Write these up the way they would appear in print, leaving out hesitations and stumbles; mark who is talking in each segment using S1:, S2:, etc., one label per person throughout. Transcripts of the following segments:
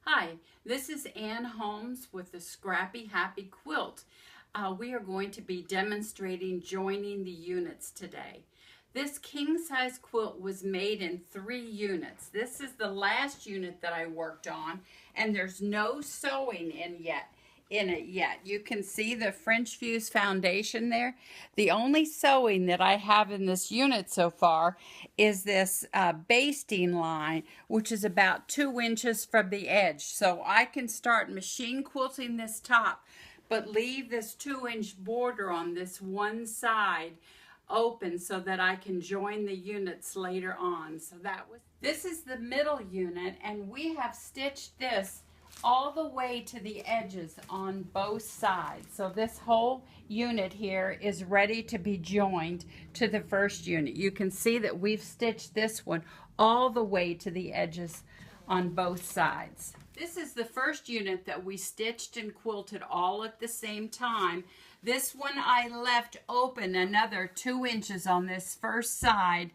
S1: Hi, this is Ann Holmes with the Scrappy Happy Quilt. We are going to be demonstrating joining the units today. This king-size quilt was made in 3 units. This is the last unit that I worked on, and there's no sewing in it yet. You can see the French fuse foundation there. The only sewing that I have in this unit so far is this basting line, which is about 2 inches from the edge. So I can start machine quilting this top, but leave this 2-inch border on this one side open so that I can join the units later on. So this is the middle unit, and we have stitched this all the way to the edges on both sides. So this whole unit here is ready to be joined to the first unit. You can see that we've stitched this one all the way to the edges on both sides. This is the first unit that we stitched and quilted all at the same time. This one I left open another 2 inches on this first side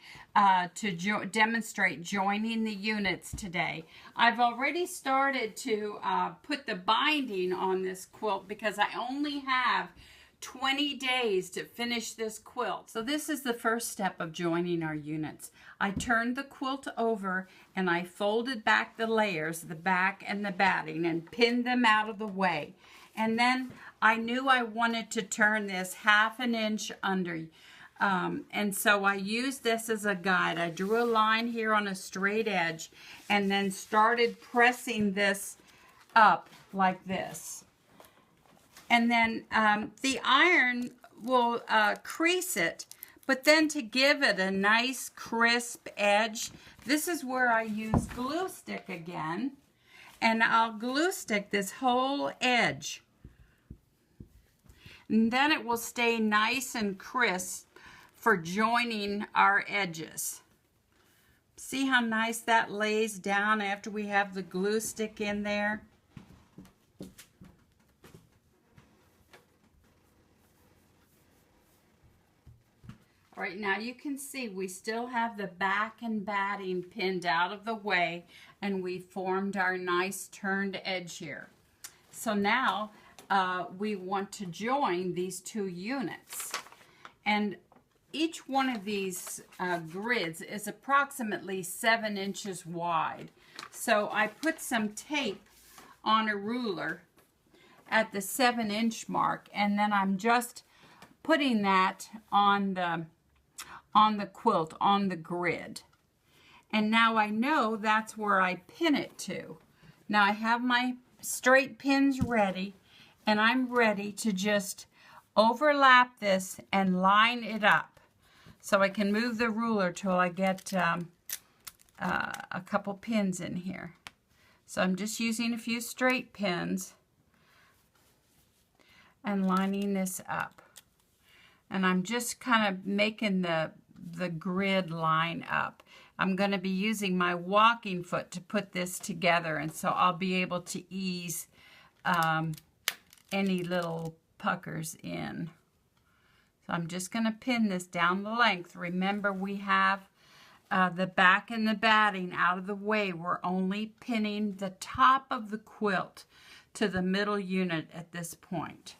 S1: to demonstrate joining the units today. I've already started to put the binding on this quilt because I only have 20 days to finish this quilt. So this is the first step of joining our units. I turned the quilt over and I folded back the layers, the back and the batting, and pinned them out of the way. And then I knew I wanted to turn this 1/2 inch under. And so I used this as a guide. I drew a line here on a straight edge and then started pressing this up like this. And then the iron will crease it, but then to give it a nice crisp edge, this is where I use glue stick again. And I'll glue stick this whole edge. And then it will stay nice and crisp for joining our edges. See how nice that lays down after we have the glue stick in there? All right, now you can see we still have the back and batting pinned out of the way, and we formed our nice turned edge here. So now we want to join these 2 units. And each one of these grids is approximately 7 inches wide. So I put some tape on a ruler at the 7-inch mark, and then I'm just putting that on the quilt, on the grid. And now I know that's where I pin it to. Now I have my straight pins ready, and I'm ready to just overlap this and line it up. So I can move the ruler till I get a couple pins in here. So I'm just using a few straight pins and lining this up. And I'm just kind of making the grid line up. I'm going to be using my walking foot to put this together, and so I'll be able to ease any little puckers in. So I'm just going to pin this down the length. Remember, we have the back and the batting out of the way. We're only pinning the top of the quilt to the middle unit at this point.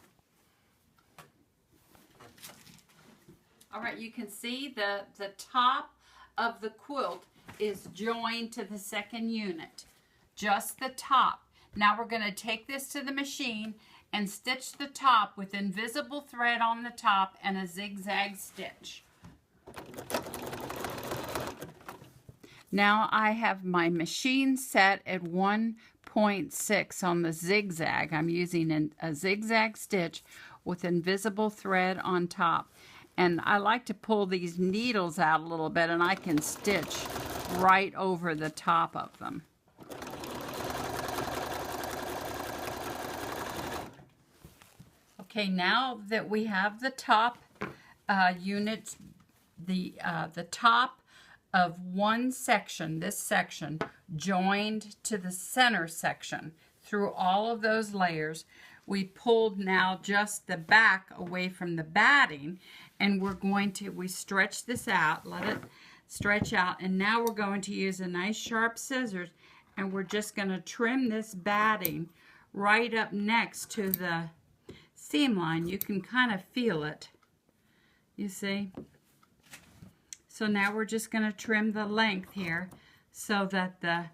S1: All right, you can see the top of the quilt is joined to the second unit, just the top. Now we're going to take this to the machine and stitch the top with invisible thread on the top and a zigzag stitch. Now I have my machine set at 1.6 on the zigzag. I'm using a zigzag stitch with invisible thread on top. And I like to pull these needles out a little bit, and I can stitch right over the top of them. Okay, now that we have the top unit, the top of one section, this section, joined to the center section through all of those layers, we pulled now just the back away from the batting, and we stretch this out, let it stretch out, and now we're going to use a nice sharp scissors And we're just going to trim this batting right up next to the seam line. You can kind of feel it, you see. So now we're just going to trim the length here so that the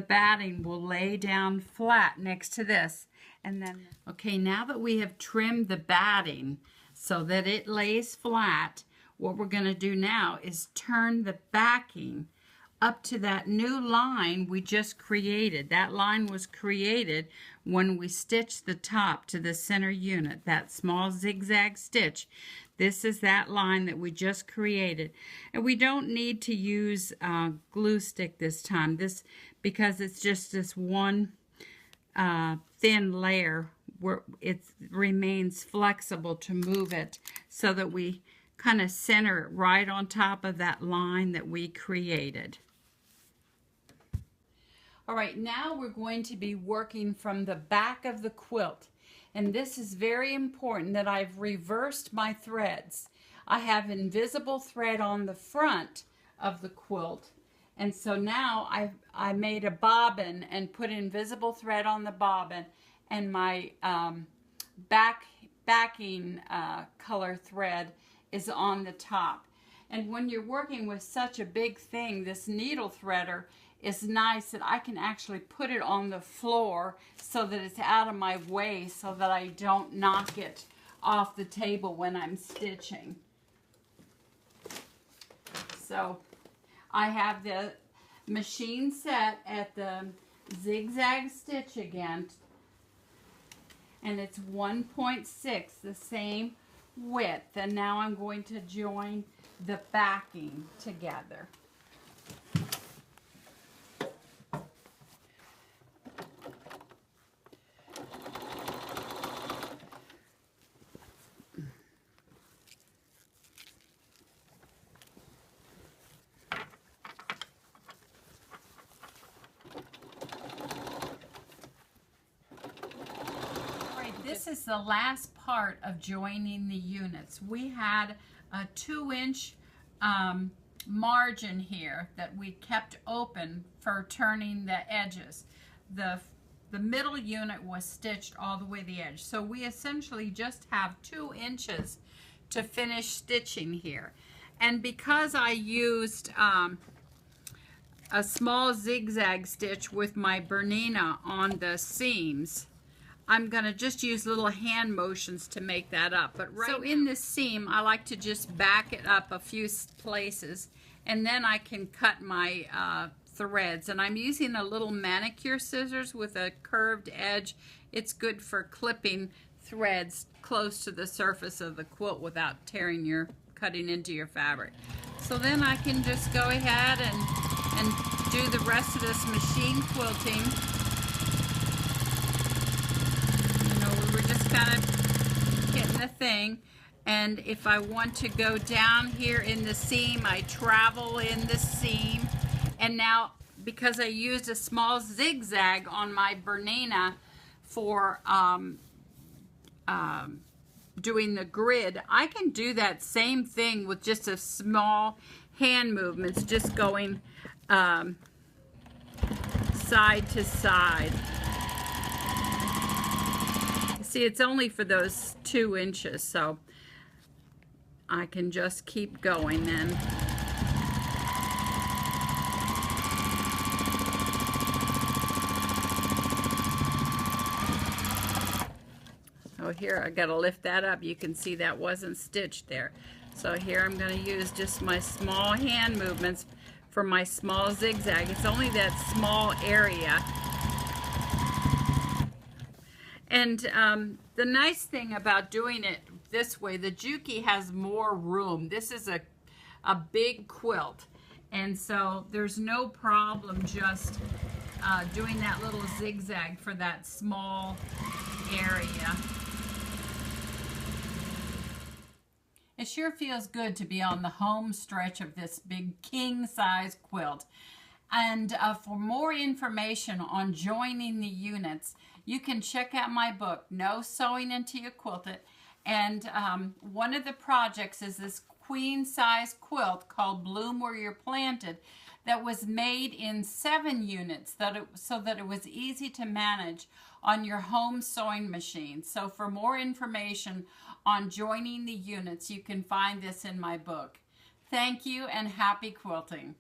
S1: batting will lay down flat next to this. And then, okay, now that we have trimmed the batting so that it lays flat, what we're going to do now is turn the backing up to that new line we just created. That line was created when we stitched the top to the center unit, that small zigzag stitch. This is that line that we just created. And we don't need to use glue stick this time, because it's just this one thin layer where it remains flexible to move it, so that we kind of center it right on top of that line that we created. All right, now we're going to be working from the back of the quilt. And this is very important that I've reversed my threads. I have invisible thread on the front of the quilt. And so now I made a bobbin and put invisible thread on the bobbin, and my backing color thread is on the top. And when you're working with such a big thing, this needle threader is nice that I can actually put it on the floor so that it's out of my way, so that I don't knock it off the table when I'm stitching. So I have the machine set at the zigzag stitch again, and it's 1.6, the same width. And now I'm going to join the backing together. This is the last part of joining the units. We had a 2-inch margin here that we kept open for turning the edges. The middle unit was stitched all the way to the edge. So we essentially just have 2 inches to finish stitching here. And because I used a small zigzag stitch with my Bernina on the seams, I'm going to just use little hand motions to make that up. But so in this seam, I like to just back it up a few places, and then I can cut my threads. And I'm using a little manicure scissors with a curved edge. It's good for clipping threads close to the surface of the quilt without cutting into your fabric. So then I can just go ahead and do the rest of this machine quilting. We're just kind of hitting the thing, and if I want to go down here in the seam, I travel in the seam. And now, because I used a small zigzag on my Bernina for doing the grid, I can do that same thing with just a small hand movements, just going side to side. See, it's only for those 2 inches, so I can just keep going then. So here, I gotta lift that up. You can see that wasn't stitched there. So here I'm gonna use just my small hand movements for my small zigzag. It's only that small area. And the nice thing about doing it this way, the Juki has more room. This is a big quilt, and so there's no problem just doing that little zigzag for that small area. It sure feels good to be on the home stretch of this big king-size quilt. And for more information on joining the units, you can check out my book, No Sewing Until You Quilt It. And one of the projects is this queen-size quilt called Bloom Where You're Planted that was made in 7 units so that it was easy to manage on your home sewing machine. So for more information on joining the units, you can find this in my book. Thank you and happy quilting.